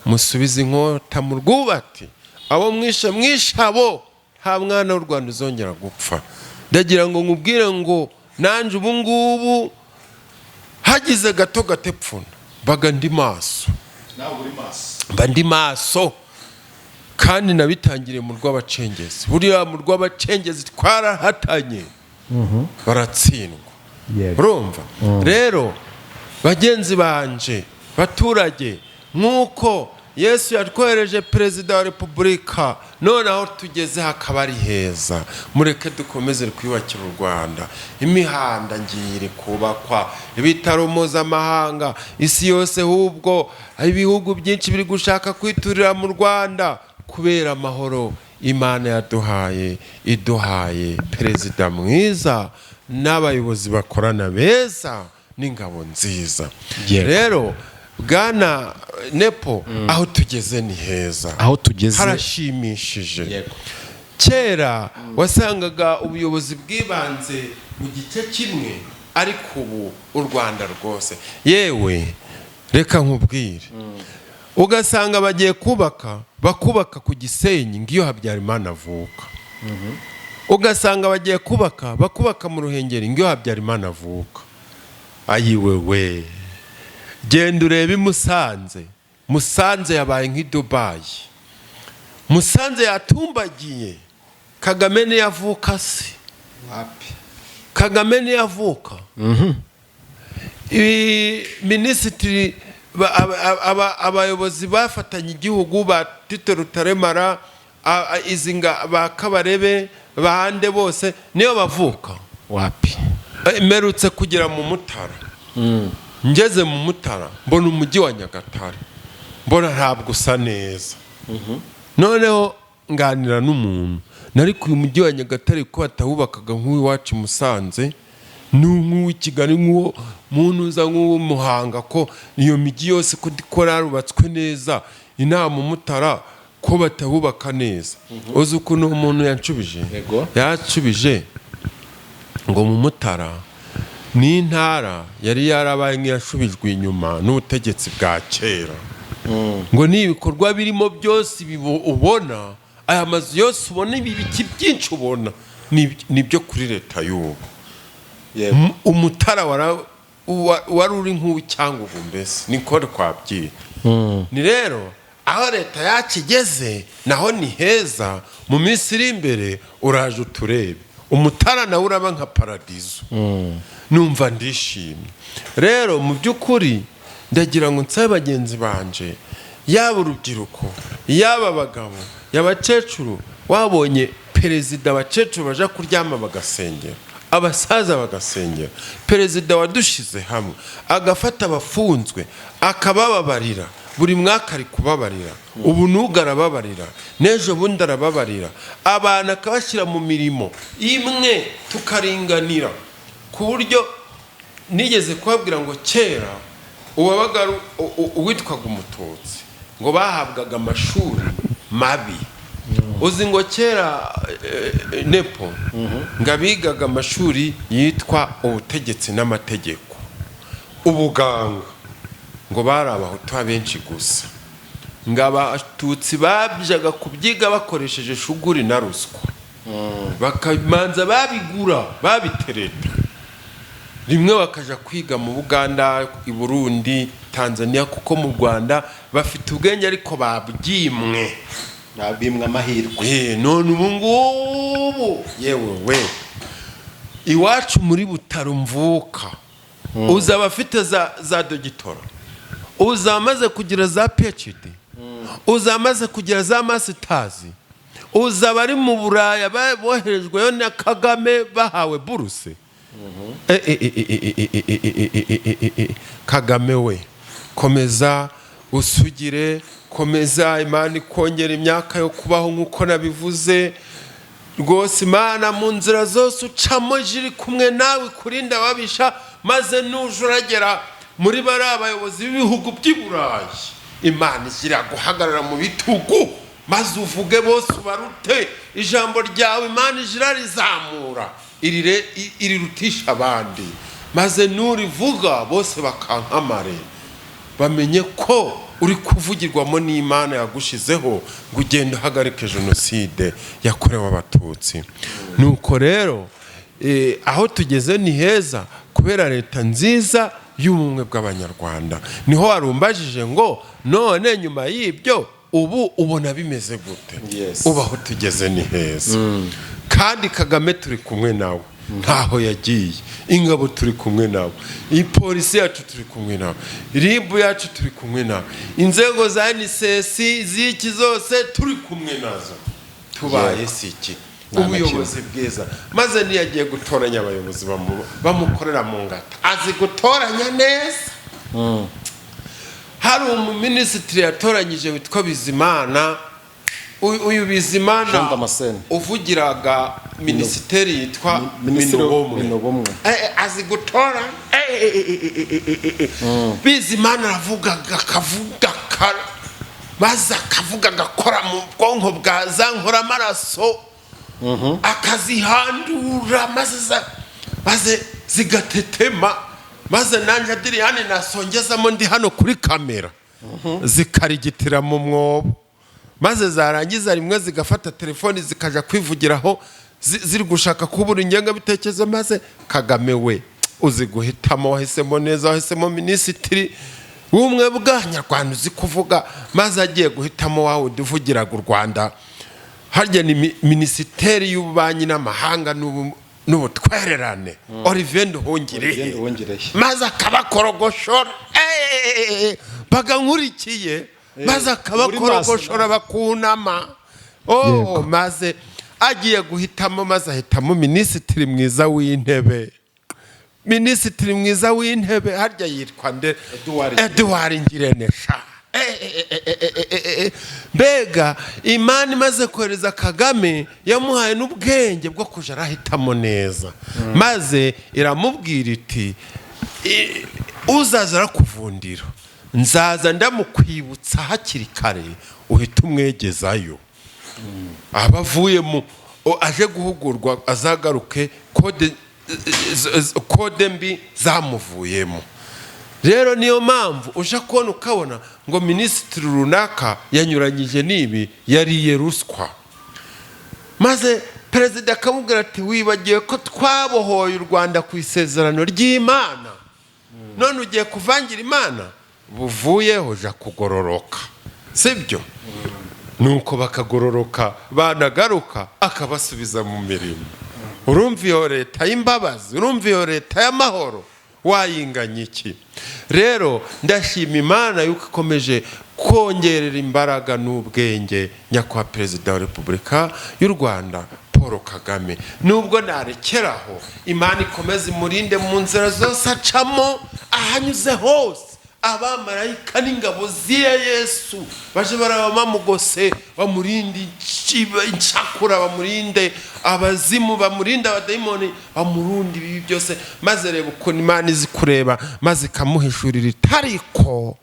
musubize inkota mu rwubati abo mwishabo nta mwana w'u Rwanda uzongera gupfa ndagira ngo nkubwire ngo nanje ubu ngubu hagize gato gatepfuna baga ndi maso mba ndi maso kandi nabitangiriye mu rw'abacengezi buriya mu rw'abacengezi twarahatanye baratsindwa urumva rero bagenzi banje baturage nk'uko Yesu yatwohereje perezida wa Repubulika none aho tugeze hakaba ari heza mureke dukomeze kwiyubakira u Rwanda imihanda ngire kubakwa ibitaro mpuzamahanga isi yose hubwo ibihugu byinshi biri gushaka kwiturira mu Rwanda kubera amahoro Imana yaduhaye iduhaye perezida mwiza n'abayobozi bakorana beza n'ingabo nziza rero Bwana Nepo aho tugeze ni heza aho tugeze harashimishije kera wasangaga ubuyobozi bwibanze mu gice kimwe ariko ubu u Rwanda rwose yewe reka nkubwire ugasanga bagiye bakubaka ku Gisenyi ngiyo Habyarimana avuka ugasanga bagiye bakubaka mu Ruhengeri ngiyo Habyarimana avuka ayiwewe genda urebe Musanze yabaye nk'i Dubai Musanze yatumbagiye. Kagame ni yavuka se. wapi Kagame ni yavuka. Minisitiri abayobozi bafatanye igihugu ba Tito Rutaremara izinga ba Kabarebe bande bose niyo bavuka. wapi Merutse kugera mu Mutara. Ngeze mu Mutara mbona umujyi wa Nyagatare. Mbona ntabwo usa neza. Noneho nganira n'umuntu nari ku mujyi wa Nyagatare ko atawubakaga nk'uwacu Musanze n'umwe Kigali nk'uwo muntu uza nk'uwo Muhanga ko iyo migi yose ko dikora rubatswe neza inama Mutara ko batawubaka neza. Uzi ukuntu umuntu yanshubije yacubije ngo mu Mutara ni intara yari yarabaye nk'iyashubijwe inyuma n'ubutegetsi bwa kera. Ngo ni ibikorwa birimo byose ubona aya mazu yose ubona ibiki byinshi ubona nibyo kuri leta y'ubu. Umutara wari uri nk'uw'icyangugu mbese niko twabyira. Ni rero aho leta yakigeze naho ni heza. Mu minsi iri imbere uraje uturebe Umutara nawe uraba nka paradizo. Numva ndishimye rero mu by'ukuri ndagira ngo nsabe bagenzi banje yaba urubyiruko yaba abagabo y'abacecuru wabonye perezida abacecuru baje kuryama bagasengera abasaza bagasengera. Perezida wadushize hamwe agafata abafunzwe akabababarira buri mwaka ari kubabarira. Ubu nugarababarira nejo bundi arababarira abantu akabashyira mu mirimo imwe tukaringanira ku buryo nigeze kubabwira ngo kera uwabaga uwitwaga umututsi ngo bahabwaga amashuri mabi. Uzi ngo kera nepo ngabigaga amashuri yitwa ubutegetsi n'amategeko. Ubuganga ngo bari abahutu abenshi gusa. Abatutsi babyaga kubyiga bakoresheje shuguri na ruswa. Bakamanza babigura babitereta. Rimwe bakaja kwiga mu Buganda, i Burundi, Tanzania kuko mu Rwanda bafite ubwenge ariko babyimwe. nabimwe amahirwe. None ubu ngubu yewe we iwacu muri Butaro mvuka uza abafite za dogitora, uza amaze kugira za PhD, uza amaze kugira za masters, uza bari mu Buraya boherejweyo na Kagame bahawe buruse. Kagame we komeza usugire, komeza Imana ikongera imyaka yo kubaho nk'uko nabivuze rwose. Imana mu nzira zose ucamo jiri kumwe nawe kurinda babisha, maze nuje uragera muri bari abayobozi b'ibihugu by'i Burayi Imana igira guhagarara mu bitugu maze uvuge bose ubarute ijambo ryawe. Imana igira rizamura iri rutisha abandi, maze nurivuga bose bakankamare bamenye ko uri kuvugirwamo n'Imana yagushizeho ngo ugende uhagarike jenoside yakorewe abatutsi. Nuko rero aho tugeze ni heza kubera leta nziza y'ubumwe bw'Abanyarwanda. Niho warumbajije ngo none nyuma y'ibyo ubu ubona bimeze gute? Ubaho tugeze ni heza. Kandi Kagame turi kumwe nawe ntaho yagiye, ingabo turi kumwe nawe, ipolisi yacu turi kumwe nawe, RIB yacu turi kumwe nawe, inzego za NSS ziki zose turi kumwe nazo. Tubaye siki ubuyobozi bwiza. Maze niyagiye gutoranya abayobozi bamukorera mu ngata azi gutoranya neza. Hari umuminisitiri yatoranyije witwa Bizimana. Uyu Bizimana uvugiraga minisiteri yitwa Minobomwe azi gutora. Bizimana aravugaga akavuga maze akavuga agakora mu bwonko bwa za nkoramaraso akazihandura maze zigatetema, maze nanjye Adrien nasongezamo ndi hano kuri kamera zikarigitira mu mwobo, maze zarangiza rimwe zigafata telefoni zikaja kwivugiraho ziri gushaka kubura ingengabitekerezo. Maze Kagame we uzi guhitamo, wahisemo neza, wahisemo minisitiri ubumwe bw'abanyarwanda uzi kuvuga maze agiye guhitamo wawe uduvugiraga u Rwanda harya ni minisiteri y'ububanyi n'amahanga n'ubutwererane Olivier Nduhungirehe maze akabakorogoshora bagankurikiye maze akabakorogoshora bakunama maze agiye guhitamo maze ahitamo minisitiri mwiza w'intebe harya yitwa nde Edouard Ngirenesha mbega Imana imaze kohereza Kagame yamuhaye n'ubwenge bwo kuja arahitamo neza maze iramubwira iti uzaza arakuvundira nzaza ndamukwibutsa hakiri kare uhita umwegezayo abavuye mu aje guhugurwa azagaruke kode mbi zamuvuyemo. Rero niyo mpamvu uje kubona ukabona ngo minisitiri runaka yanyuranyije n'ibi yariye ruswa, maze perezida akamubwira ati wibagiwe ko twabohoye u Rwanda ku isezerano ry'Imana, none ugiye kuvangira Imana, buvuyeho ja kugororoka, sibyo? Nuko bakagororoka banagaruka akabasubiza mu mirimo. Urumva iyo leta y'imbabazi, urumva iyo leta y'amahoro, wayinganya iki? Rero ndashima Imana yuko ikomeje kongerera imbaraga n'ubwenge nyakwa perezida wa Repubulika y'u Rwanda Paul Kagame. Nubwo narekeraho, Imana ikomeze imurinde mu nzira zose acamo, ahanyuze hose. Abamarayika n'ingabo ziya Yesu baje barabamugose, bamurinde incakura, bamurinde abazimu, bamurinde abadayimoni, bamurundi ibi byose, maze reba uko Imana izi kureba, maze ikamuhishurira itariko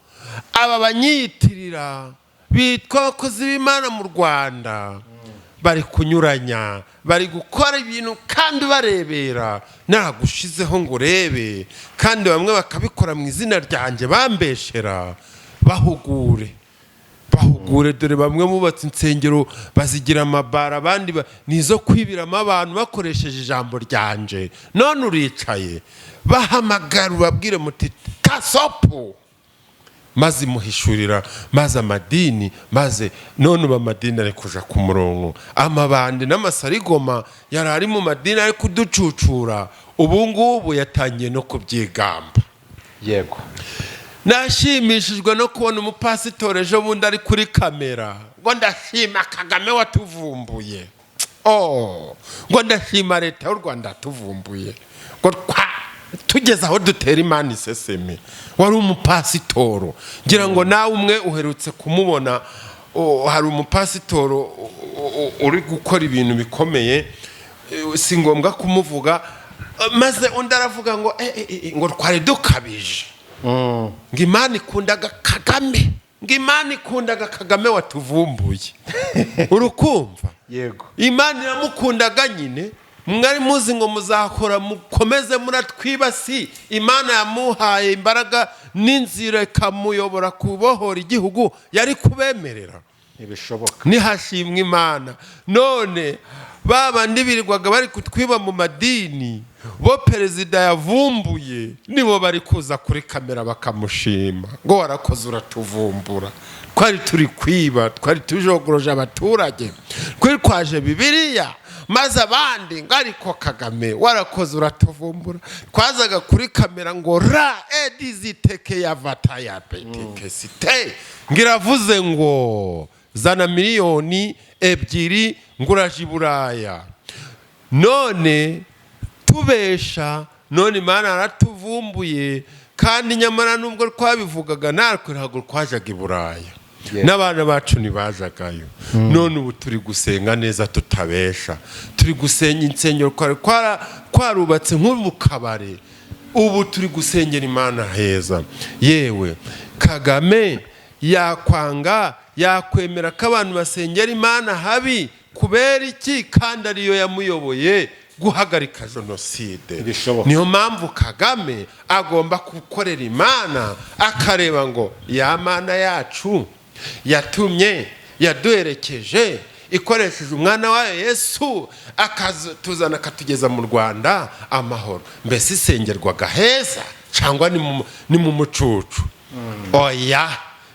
aba banyitirira bitwa abakozi b'Imana mu Rwanda bari kunyuranya, bari gukora ibintu kandi barebera, nagushizeho ngo urebe, kandi bamwe bakabikora mu izina ryanjye bambeshera. Bahugure, dore bamwe mubatse insengero bazigira amabara, abandi nizo kwibiramo abantu bakoresheje ijambo ryanje. None uricaye, bahamagara ubabwire muti GASAPO, maze imuhishurira, maze amadini, maze none uba amadini ari kuja ku murongo, amabandi n'amasarigoma yari ari mu madini ari kuducucura, ubu ngubu yatangiye no kubyigamba. Yego, nashimishijwe no kubona umupasitore ejo bundi ari kuri kamera ngo ndashima Kagame watuvumbuye, ngo ndashima leta y'u Rwanda tuvumbuye, ngo tugeze aho dutera Imana iseseme. Wari umupasitoro, ngira ngo nawe umwe uherutse kumubona, hari umupasitoro uri gukora ibintu bikomeye, si ngombwa kumuvuga, maze undi aravuga ngo twari dukabije, ngo Imana ikundaga Kagame, ngo Imana ikundaga Kagame watuvumbuye. Urukumva? yego, Imana iramukundaga nyine. Mwari muzi ngo muzakora mukomeze muratwibasi, Imana yamuhaye imbaraga n'inzira ikamuyobora kubohora igihugu, yari kubemerera? ntibishoboka. Nihashimwe Imana. None baba ndibirirwaga bari kutwiba mu madini, bo perezida yavumbuye, nibo bari kuza kuri kamera bakamushima ngo warakoze uratuvumbura. Twari turi kwiba, twari tujogoroje abaturage, twari kwaje Bibiliya, maze abandi ngo ariko Kagame warakoze uratuvumbura. Twazaga kuri kamera ngo ra ediziteke yavata ya petike site, ngiravuze ngo zana miliyoni 2 nguraje Buraya. None tubesha, none Imana aratuvumbuye, kandi nyamara nubwo twabivugaga natwe ntabwo twajaga Buraya. N'abana bacu ntibajagayo. None ubu turi gusenga neza tutabesha, turi gusenya insengero kwarubatse nk'ubu kabare, ubu turi gusengera Imana heza. Yewe Kagame yakwanga, yakwemera ko abantu basengera Imana habi kubera iki? Kandi ariyo yamuyoboye guhagarika jenoside. Niyo mpamvu Kagame agomba gukorera Imana, akareba ngo ya Mana yacu yatumye, yaduherekeje, ikoresheje umwana wayo Yesu akatuzana akatugeza mu Rwanda amahoro. Mbese isengerwaga heza, cyangwa ni mu mucucu oya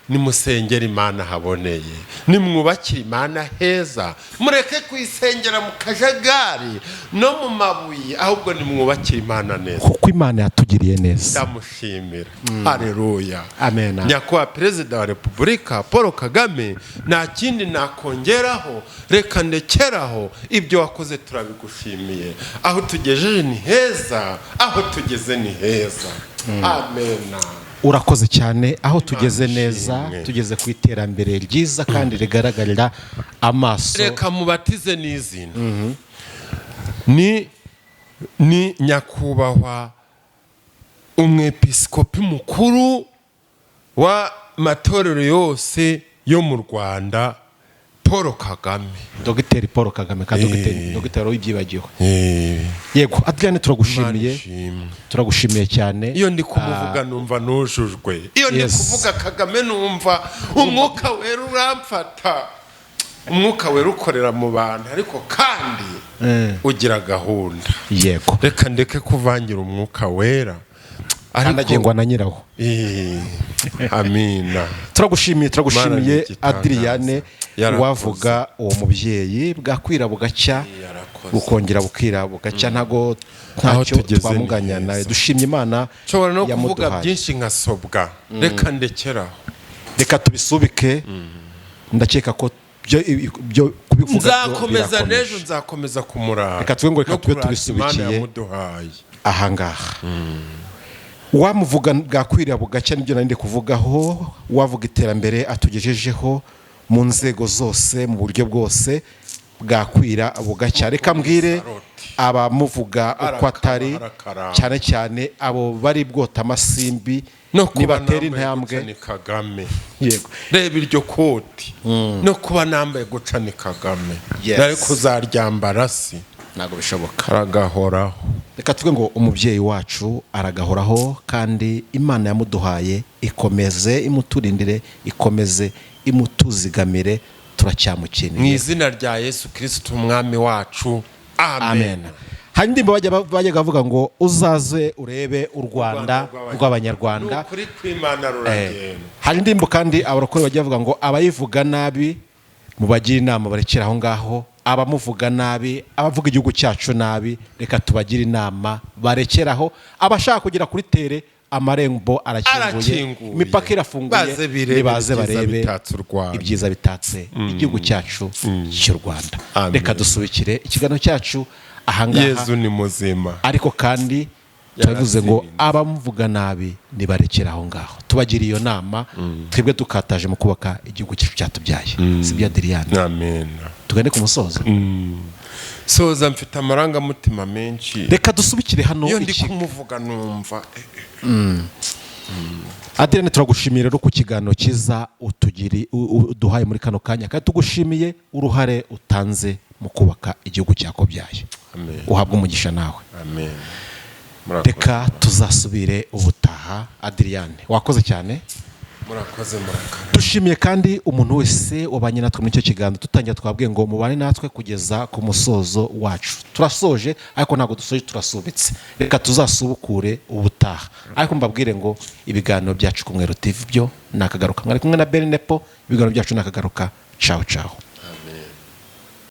nimusengera Imana haboneye nimwubakira Imana heza mureke kwisengera mu kajagari no mu mabuye ahubwo nimwubakira Imana neza kuko Imana yatugiriye neza ndamushimira haleluya amen nyakubahwa perezida wa repubulika Paul Kagame nta kindi nakongeraho reka ndekeraho ibyo wakoze turabigushimiye aho tugejeje ni heza aho tugeze ni heza amen urakoze cyane aho tugeze neza tugeze ku iterambere ryiza kandi rigaragarira amaso reka mubatize n'izina ni nyakubahwa umwepiskopi mukuru wa matorero yose yo mu Rwanda Paul Kagame Dr Paul Kagame ka Dr w'ibyibagiwe yego Adrien turagushimiye cyane iyo ndi kumuvuga numva nujujwe iyo ndi kuvuga Kagame numva umwuka wera uramfata umwuka wera ukorera mu bantu ariko kandi ugira gahunda yego reka ndeke kuvangira umwuka wera anagengwa na nyiraho amina turagushimiye Adrien wavuga uwo mubyeyi bwakwira bugacya bukongera bukira bugacya ntacyo twamuganya nawe dushimye Imana nshobora no kuvuga byinshi nkasobwa reka ndekeraho reka tubisubike ndakeka ko byo kubivuga nzakomeza n'ejo nzakomeza kumurara reka tube tubisubikiye ahangaha wamuvuga bwakwira bugacya nibyo narinde kuvugaho wavuga iterambere atugejejeho mu nzego zose mu buryo bwose bwakwira bugacya reka mbwire abamuvuga uko atari cyane cyane abo bari bwota amasimbi nibatera intambwe yego reba iryo koti no kuba nambaye guca ni Kagame nari kuzaryambara si ntabwo bishoboka aragahoraho reka tuvuge ngo umubyeyi wacu aragahoraho kandi Imana yamuduhaye ikomeze imuturindire ikomeze imutuzigamire turacyamukeneye mu izina rya Yesu Kristo umwami wacu amen hari indirimbo bajyaga bavuga ngo uzaze urebe u Rwanda rw'abanyarwanda ukuri kw'Imana ruragenda hari indirimbo kandi abarokore bajya bavuga ngo abayivuga nabi mubagira inama barekera aho ngaho abamuvuga nabi abavuga igihugu cyacu nabi reka tubagira inama barekeraho abashaka kugera kuri tere amarembo arakinguye imipaka irafunguye nibaze barebe ibyiza bitatse igihugu cyacu cy'u Rwanda reka dusubikire ikiganiro cyacu ahangaha Yesu ni muzima ariko kandi turavuze ngo abamuvuga nabi nibarekera aho ngaho tubagira iyo nama twebwe dukataje mu kubaka igihugu cyacu cyatubyaye sibyo Adrien amen tugende ku musozo soza mfite amarangamutima menshi reka dusubikire hano iyo ndi kumuvuga numva Adrien turagushimira rero ku kiganiro cyiza uduhaye muri kano kanya kandi tugushimiye uruhare utanze mu kubaka igihugu cyakobyaye uhabwa umugisha nawe amen reka tuzasubire ubutaha Adrien wakoze cyane murakoze dushimiye kandi umuntu wese wabanye natwe muri icyo kiganiro tutangira twabwiye ngo mubane natwe kugeza ku musozo wacu turasoje ariko ntabwo dusoje turasubitse reka tuzasubukure ubutaha ariko mbabwire ngo ibiganiro byacu ku Mwero TV byo nakagaruka mwari kumwe na Bernepo ibiganiro byacu nakagaruka ciao ciao